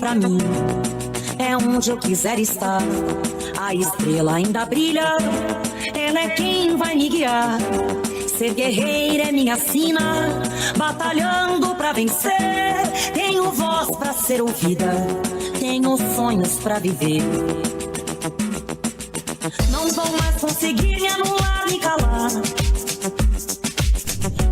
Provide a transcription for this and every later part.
pra mim é onde eu quiser estar. A estrela ainda brilha, ela é quem vai me guiar. Ser guerreira é minha sina, batalhando pra vencer. Tenho voz pra ser ouvida, tenho sonhos pra viver. Não vão mais conseguir me anular, me calar.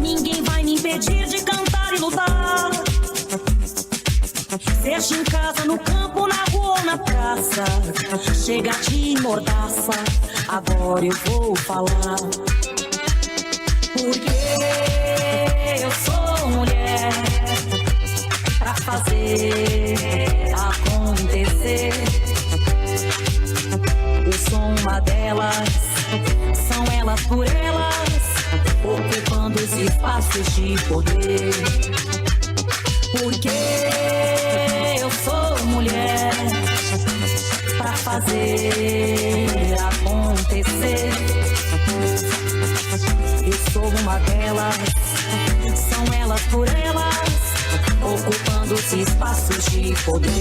Ninguém vai me impedir de cantar e lutar. Seja em casa, no campo, na rua ou na praça, chega de mordaça, agora eu vou falar. Porque eu sou mulher pra fazer acontecer. Eu sou uma delas, são elas por elas, ocupando os espaços de poder. Porque eu sou mulher pra fazer acontecer. Eu sou uma delas, são elas por elas, ocupando os espaços de poder.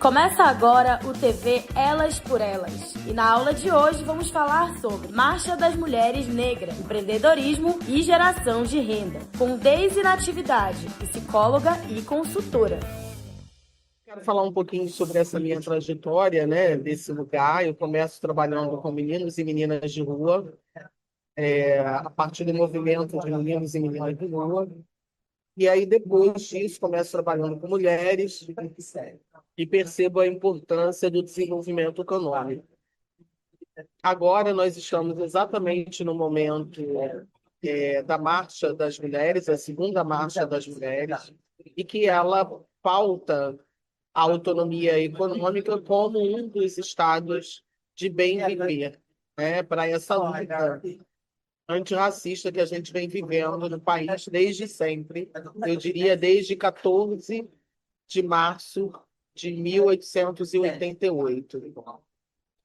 Começa agora o TV Elas por Elas. E na aula de hoje vamos falar sobre Marcha das Mulheres Negras, empreendedorismo e geração de renda, com Deise Natividade, psicóloga e consultora. Quero falar um pouquinho sobre essa minha trajetória, né, desse lugar. Eu começo trabalhando com meninos e meninas de rua, a partir do movimento de meninos e meninas de rua. E aí, depois disso, começo trabalhando com mulheres e percebo a importância do desenvolvimento econômico. Agora, nós estamos exatamente no momento da Marcha das Mulheres, a segunda Marcha das Mulheres, e que ela pauta a autonomia econômica como um dos estados de bem viver, né, para essa luta antirracista que a gente vem vivendo no país desde sempre, eu diria desde 14 de março de 1888.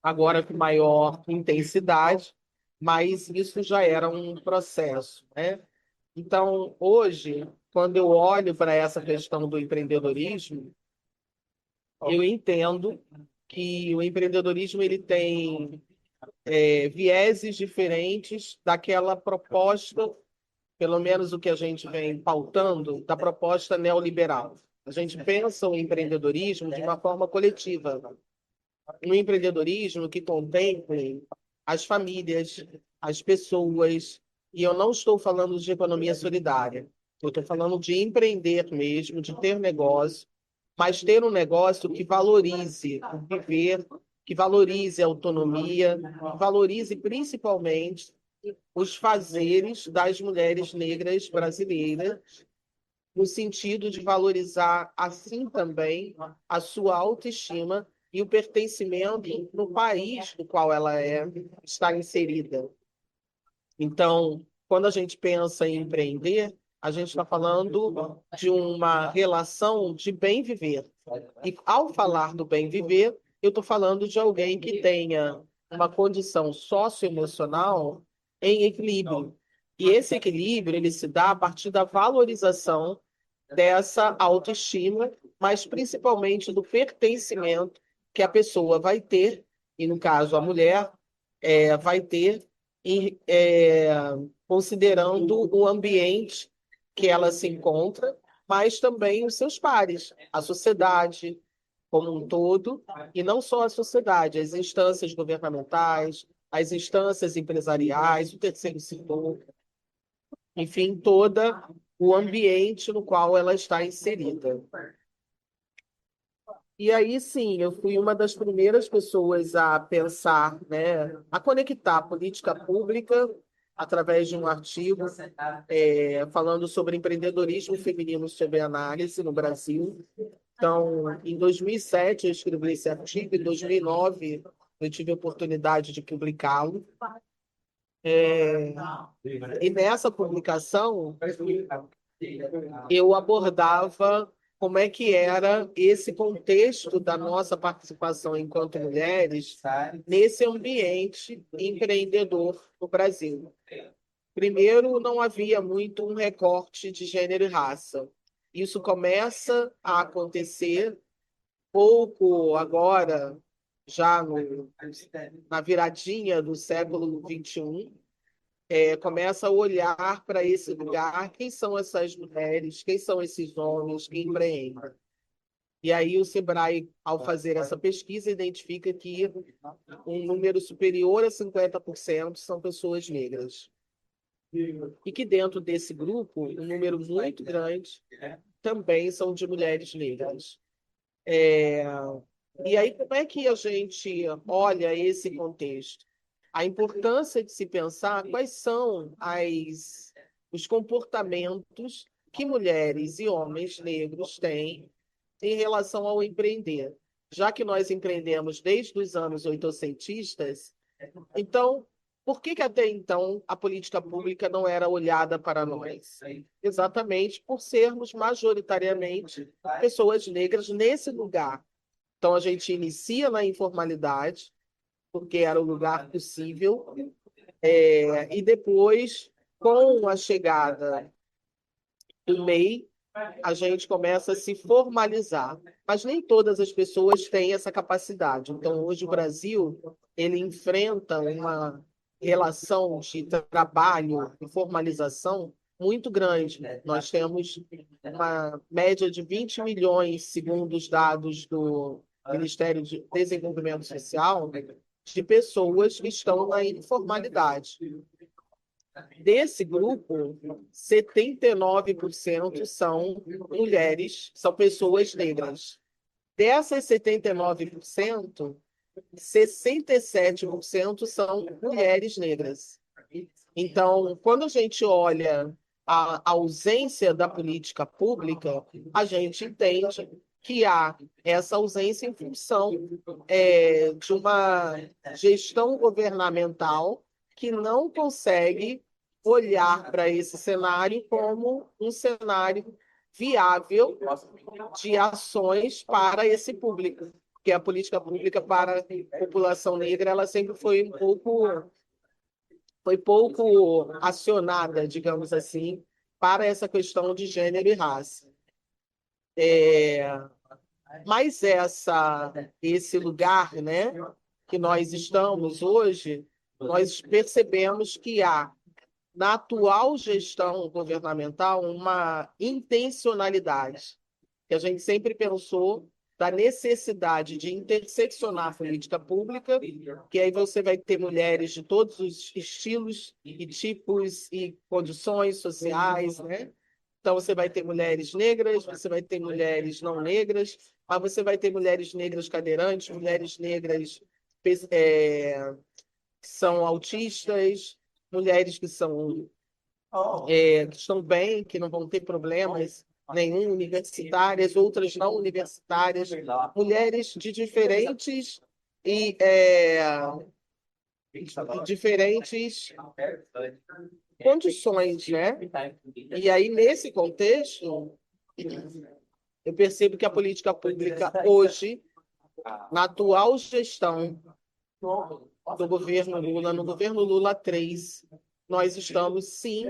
Agora com maior intensidade, mas isso já era um processo, né? Então, hoje, quando eu olho para essa questão do empreendedorismo, eu entendo que o empreendedorismo ele tem vieses diferentes daquela proposta, pelo menos o que a gente vem pautando, da proposta neoliberal. A gente pensa o empreendedorismo de uma forma coletiva. Um empreendedorismo que contemple as famílias, as pessoas, e eu não estou falando de economia solidária. Eu estou falando de empreender mesmo, de ter negócio, mas ter um negócio que valorize o viver, que valorize a autonomia, que valorize principalmente os fazeres das mulheres negras brasileiras, no sentido de valorizar, assim também, a sua autoestima e o pertencimento no país no qual ela está inserida. Então, quando a gente pensa em empreender, a gente está falando de uma relação de bem viver. E ao falar do bem viver, eu estou falando de alguém que tenha uma condição socioemocional em equilíbrio. E esse equilíbrio ele se dá a partir da valorização dessa autoestima, mas principalmente do pertencimento que a pessoa vai ter, e no caso a mulher, vai ter, considerando o ambiente que ela se encontra, mas também os seus pares, a sociedade como um todo, e não só a sociedade, as instâncias governamentais, as instâncias empresariais, o terceiro setor, enfim, todo o ambiente no qual ela está inserida. E aí, sim, eu fui uma das primeiras pessoas a pensar, né, a conectar a política pública através de um artigo falando sobre empreendedorismo feminino sob análise no Brasil. Então, em 2007, eu escrevi esse artigo, em 2009, eu tive a oportunidade de publicá-lo. E nessa publicação, eu abordava como é que era esse contexto da nossa participação enquanto mulheres nesse ambiente empreendedor no Brasil. Primeiro, não havia muito um recorte de gênero e raça. Isso começa a acontecer pouco agora, já na viradinha do século XXI, começa a olhar para esse lugar, quem são essas mulheres, quem são esses homens que empreendem. E aí o Sebrae, ao fazer essa pesquisa, identifica que um número superior a 50% são pessoas negras. E que dentro desse grupo, um número muito grande também são de mulheres negras. E aí, como é que a gente olha esse contexto? A importância de se pensar quais são os comportamentos que mulheres e homens negros têm em relação ao empreender. Já que nós empreendemos desde os anos oitocentistas, então, por que até então a política pública não era olhada para nós? Exatamente por sermos majoritariamente pessoas negras nesse lugar. Então, a gente inicia na informalidade, porque era o lugar possível, e depois, com a chegada do MEI, a gente começa a se formalizar. Mas nem todas as pessoas têm essa capacidade. Então, hoje o Brasil ele enfrenta uma relação de trabalho e formalização muito grande. Nós temos uma média de 20 milhões, segundo os dados do Ministério de Desenvolvimento Social, de pessoas que estão na informalidade. Desse grupo, 79% são mulheres, são pessoas negras. Dessas 79%, 67% são mulheres negras. Então, quando a gente olha a ausência da política pública, a gente entende que há essa ausência em função de uma gestão governamental que não consegue olhar para esse cenário como um cenário viável de ações para esse público, porque a política pública para a população negra ela sempre foi pouco acionada, digamos assim, para essa questão de gênero e raça. Mas esse lugar, né, que nós estamos hoje, nós percebemos que há, na atual gestão governamental, uma intencionalidade, que a gente sempre pensou da necessidade de interseccionar a política pública, que aí você vai ter mulheres de todos os estilos e tipos e condições sociais, né? Então, você vai ter mulheres negras, você vai ter mulheres não negras, mas você vai ter mulheres negras cadeirantes, mulheres negras que são autistas, mulheres que estão bem, que não vão ter problemas nenhum, universitárias, outras não universitárias, mulheres de diferentes condições, né? E aí, nesse contexto, eu percebo que a política pública hoje, na atual gestão do governo Lula, no governo Lula 3, nós estamos, sim,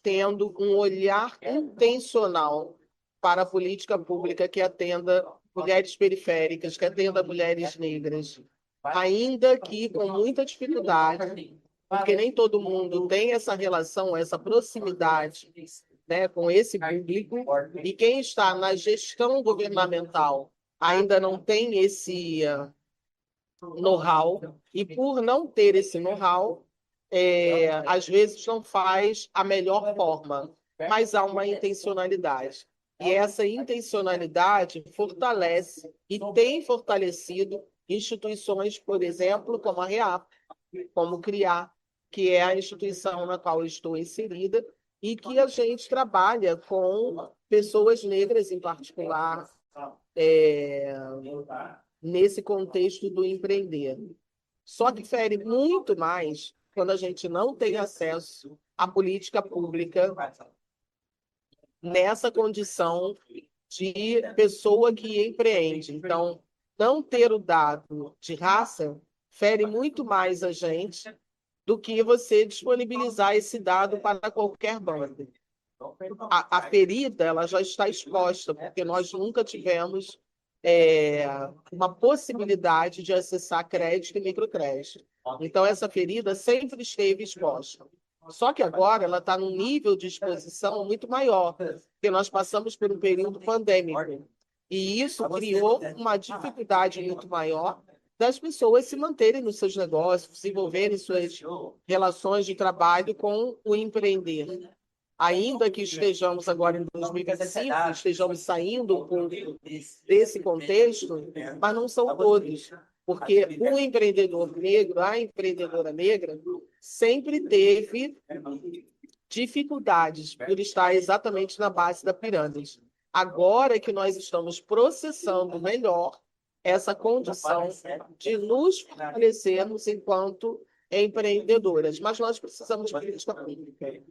tendo um olhar intencional para a política pública que atenda mulheres periféricas, que atenda mulheres negras, ainda que com muita dificuldade, porque nem todo mundo tem essa relação, essa proximidade, né, com esse público, e quem está na gestão governamental ainda não tem esse know-how, e por não ter esse know-how, às vezes não faz a melhor forma, mas há uma intencionalidade. E essa intencionalidade fortalece e tem fortalecido instituições, por exemplo, como a REAP, como o CRIA, que é a instituição na qual eu estou inserida, e que a gente trabalha com pessoas negras em particular, nesse contexto do empreender. Só que fere muito mais quando a gente não tem acesso à política pública nessa condição de pessoa que empreende. Então, não ter o dado de raça fere muito mais a gente do que você disponibilizar esse dado para qualquer banco. A ferida ela já está exposta, porque nós nunca tivemos uma possibilidade de acessar crédito e microcrédito. Então, essa ferida sempre esteve exposta. Só que agora ela está num nível de exposição muito maior, porque nós passamos por um período pandêmico. E isso criou uma dificuldade muito maior das pessoas se manterem nos seus negócios, desenvolverem suas relações de trabalho com o empreender. Ainda que estejamos agora em 2025, estejamos saindo desse contexto, mas não são todos, porque o empreendedor negro, a empreendedora negra, sempre teve dificuldades por estar exatamente na base da pirâmide. Agora que nós estamos processando melhor essa condição de nos fortalecermos enquanto empreendedoras, mas nós precisamos de política pública,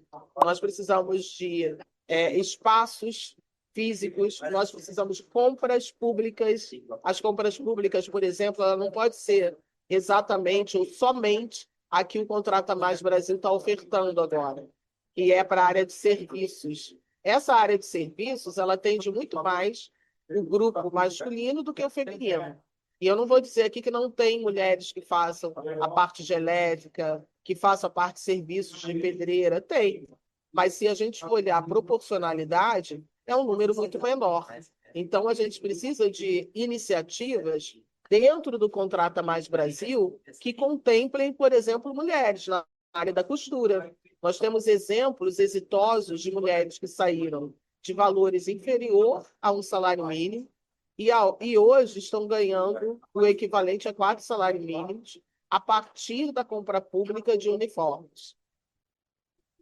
nós precisamos de espaços físicos, nós precisamos de compras públicas. As compras públicas, por exemplo, ela não pode ser exatamente ou somente a que o Contrata Mais Brasil está ofertando agora, que é para a área de serviços. Essa área de serviços, ela atende muito mais o grupo masculino do que o feminino. E eu não vou dizer aqui que não tem mulheres que façam a parte de elétrica, que façam a parte de serviços de pedreira. Tem. Mas se a gente olhar a proporcionalidade, é um número muito menor. Então, a gente precisa de iniciativas dentro do Contrata Mais Brasil que contemplem, por exemplo, mulheres na área da costura. Nós temos exemplos exitosos de mulheres que saíram de valores inferior a um salário mínimo e hoje estão ganhando o equivalente a 4 salários mínimos a partir da compra pública de uniformes.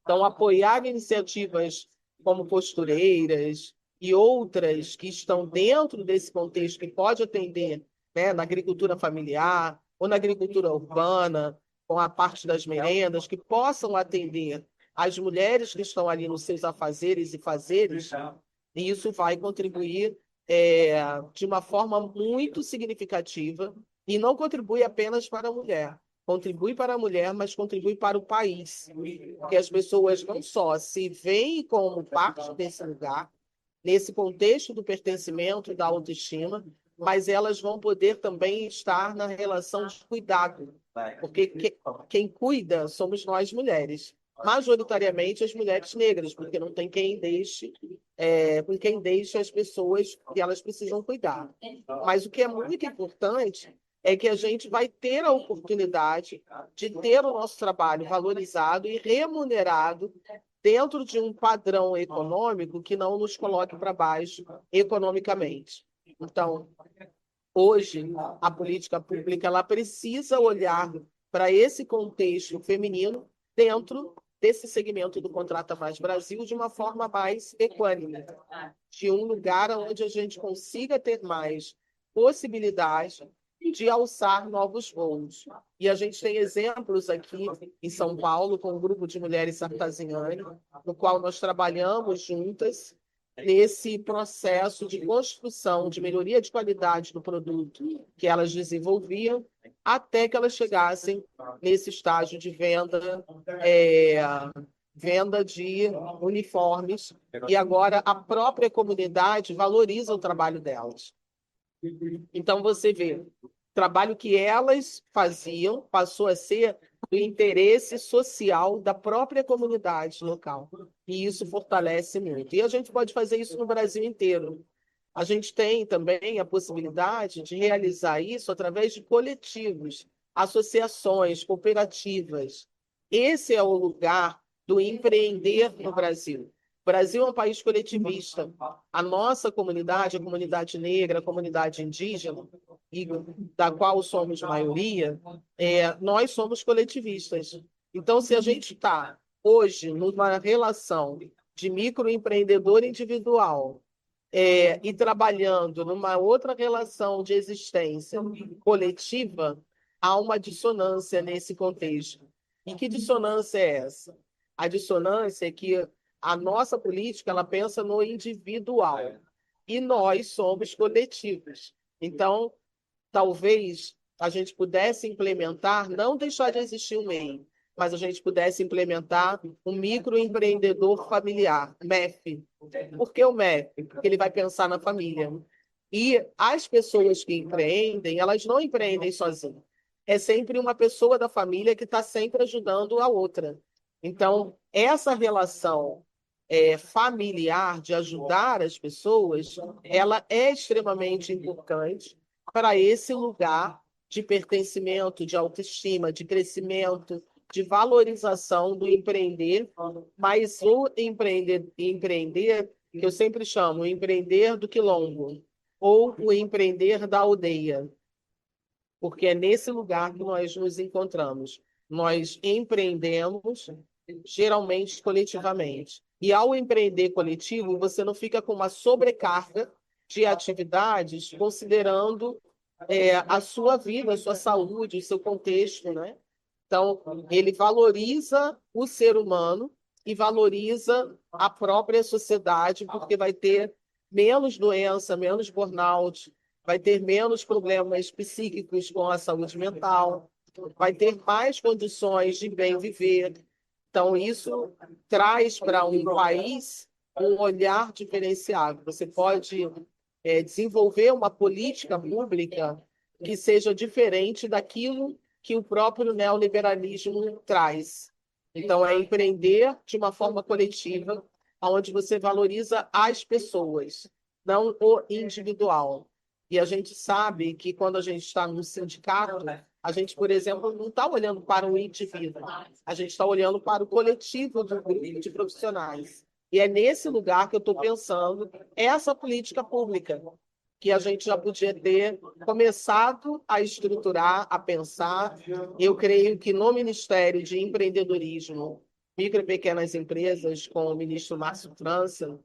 Então, apoiar iniciativas como costureiras e outras que estão dentro desse contexto que pode atender, né, na agricultura familiar ou na agricultura urbana, com a parte das merendas, que possam atender as mulheres que estão ali nos seus afazeres e fazeres, e isso vai contribuir de uma forma muito significativa, e não contribui apenas para a mulher. Contribui para a mulher, mas contribui para o país. Porque as pessoas não só se veem como parte desse lugar, nesse contexto do pertencimento e da autoestima, mas elas vão poder também estar na relação de cuidado. Porque quem cuida somos nós mulheres. Majoritariamente as mulheres negras, porque não tem quem deixe, com quem deixe as pessoas que elas precisam cuidar. Mas o que é muito importante é que a gente vai ter a oportunidade de ter o nosso trabalho valorizado e remunerado dentro de um padrão econômico que não nos coloque para baixo economicamente. Então, hoje, a política pública ela precisa olhar para esse contexto feminino dentro desse segmento do Contrata Mais Brasil de uma forma mais equânime, de um lugar onde a gente consiga ter mais possibilidade de alçar novos voos. E a gente tem exemplos aqui em São Paulo, com um grupo de mulheres artesianas, no qual nós trabalhamos juntas nesse processo de construção, de melhoria de qualidade do produto que elas desenvolviam, até que elas chegassem nesse estágio de venda de uniformes, e agora a própria comunidade valoriza o trabalho delas. Então, você vê, o trabalho que elas faziam passou a ser do interesse social da própria comunidade local. E isso fortalece muito. E a gente pode fazer isso no Brasil inteiro. A gente tem também a possibilidade de realizar isso através de coletivos, associações, cooperativas. Esse é o lugar do empreender no Brasil. O Brasil é um país coletivista. A nossa comunidade, a comunidade negra, a comunidade indígena, e da qual somos maioria, nós somos coletivistas. Então, se a gente está hoje numa relação de microempreendedor individual e trabalhando numa outra relação de existência coletiva, há uma dissonância nesse contexto. E que dissonância é essa? A dissonância é que a nossa política ela pensa no individual e nós somos coletivos. Então, talvez a gente pudesse implementar, não deixar de existir o MEI, mas a gente pudesse implementar um microempreendedor familiar, MEF. Por que o MEF? Porque ele vai pensar na família. E as pessoas que empreendem, elas não empreendem sozinhas. É sempre uma pessoa da família que está sempre ajudando a outra. Então, essa relação familiar de ajudar as pessoas, ela é extremamente importante para esse lugar de pertencimento, de autoestima, de crescimento, de valorização do empreender, mas o empreender, que eu sempre chamo, o empreender do quilombo, ou o empreender da aldeia, porque é nesse lugar que nós nos encontramos. Nós empreendemos, geralmente coletivamente. E ao empreender coletivo, você não fica com uma sobrecarga de atividades, considerando a sua vida, a sua saúde, o seu contexto, né? Então, ele valoriza o ser humano e valoriza a própria sociedade, porque vai ter menos doença, menos burnout, vai ter menos problemas psíquicos com a saúde mental, vai ter mais condições de bem viver. Então, isso traz para um país um olhar diferenciado. Você pode desenvolver uma política pública que seja diferente daquilo que o próprio neoliberalismo traz. Então, é empreender de uma forma coletiva, onde você valoriza as pessoas, não o individual. E a gente sabe que quando a gente está no sindicato, a gente, por exemplo, não está olhando para o indivíduo, a gente está olhando para o coletivo do grupo de profissionais. E é nesse lugar que eu estou pensando essa política pública, que a gente já podia ter começado a estruturar, a pensar. Eu creio que no Ministério de Empreendedorismo, Micro e Pequenas Empresas, com o ministro Márcio França,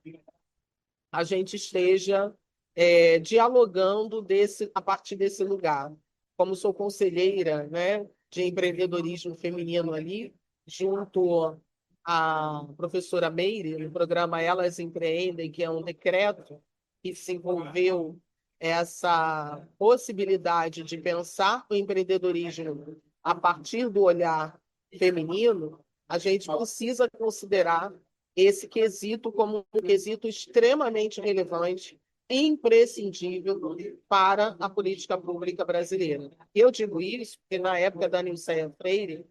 a gente esteja dialogando a partir desse lugar. Como sou conselheira, né, de empreendedorismo feminino ali, junto à professora Meire, no programa Elas Empreendem, que é um decreto que desenvolveu essa possibilidade de pensar o empreendedorismo a partir do olhar feminino, a gente precisa considerar esse quesito como um quesito extremamente relevante e imprescindível para a política pública brasileira. Eu digo isso porque, na época da Nilceia Freire,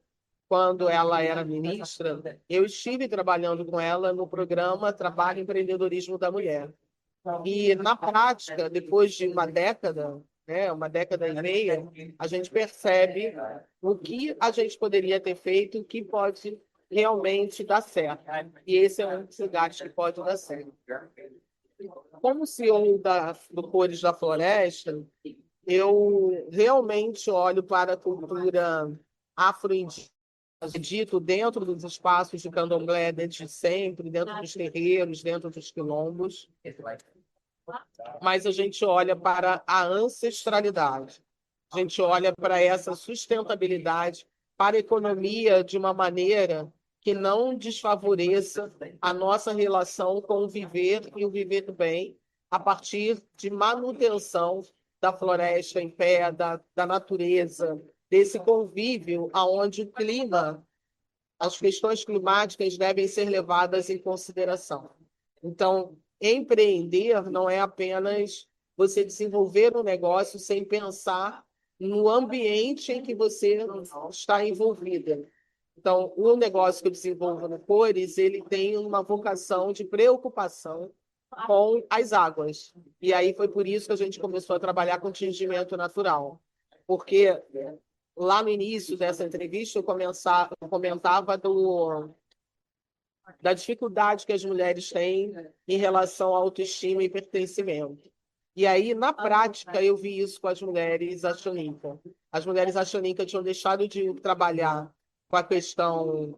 quando ela era ministra, eu estive trabalhando com ela no programa Trabalho e Empreendedorismo da Mulher. E, na prática, depois de uma década, né, uma década e meia, a gente percebe o que a gente poderia ter feito que pode realmente dar certo. E esse é um dos lugares que pode dar certo. Como CEO do Cores da Floresta, eu realmente olho para a cultura afro-indígena, dito dentro dos espaços de candomblé desde sempre, dentro dos terreiros, dentro dos quilombos, mas a gente olha para a ancestralidade, a gente olha para essa sustentabilidade, para a economia de uma maneira que não desfavoreça a nossa relação com o viver e o viver bem, a partir de manutenção da floresta em pé, da natureza, desse convívio onde o clima, as questões climáticas devem ser levadas em consideração. Então, empreender não é apenas você desenvolver um negócio sem pensar no ambiente em que você está envolvida. Então, o negócio que eu desenvolvo no Cores, ele tem uma vocação de preocupação com as águas. E aí foi por isso que a gente começou a trabalhar com tingimento natural. Porque lá no início dessa entrevista, eu comentava da dificuldade que as mulheres têm em relação à autoestima e pertencimento. E aí, na prática, eu vi isso com as mulheres Axoninca. As mulheres Axoninca tinham deixado de trabalhar com a questão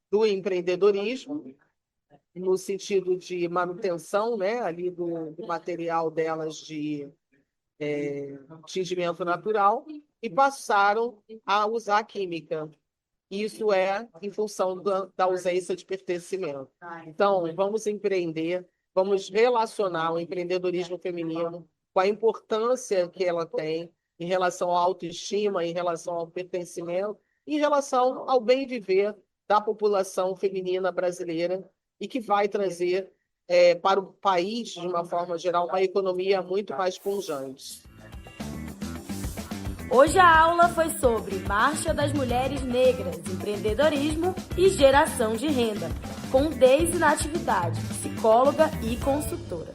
do empreendedorismo, no sentido de manutenção, né, ali do material delas de tingimento natural, e passaram a usar a química. Isso é em função da ausência de pertencimento. Então, vamos empreender, vamos relacionar o empreendedorismo feminino com a importância que ela tem em relação à autoestima, em relação ao pertencimento em relação ao bem viver da população feminina brasileira e que vai trazer para o país, de uma forma geral, uma economia muito mais pujante. Hoje a aula foi sobre Marcha das Mulheres Negras, empreendedorismo e geração de renda, com Deise Natividade, psicóloga e consultora.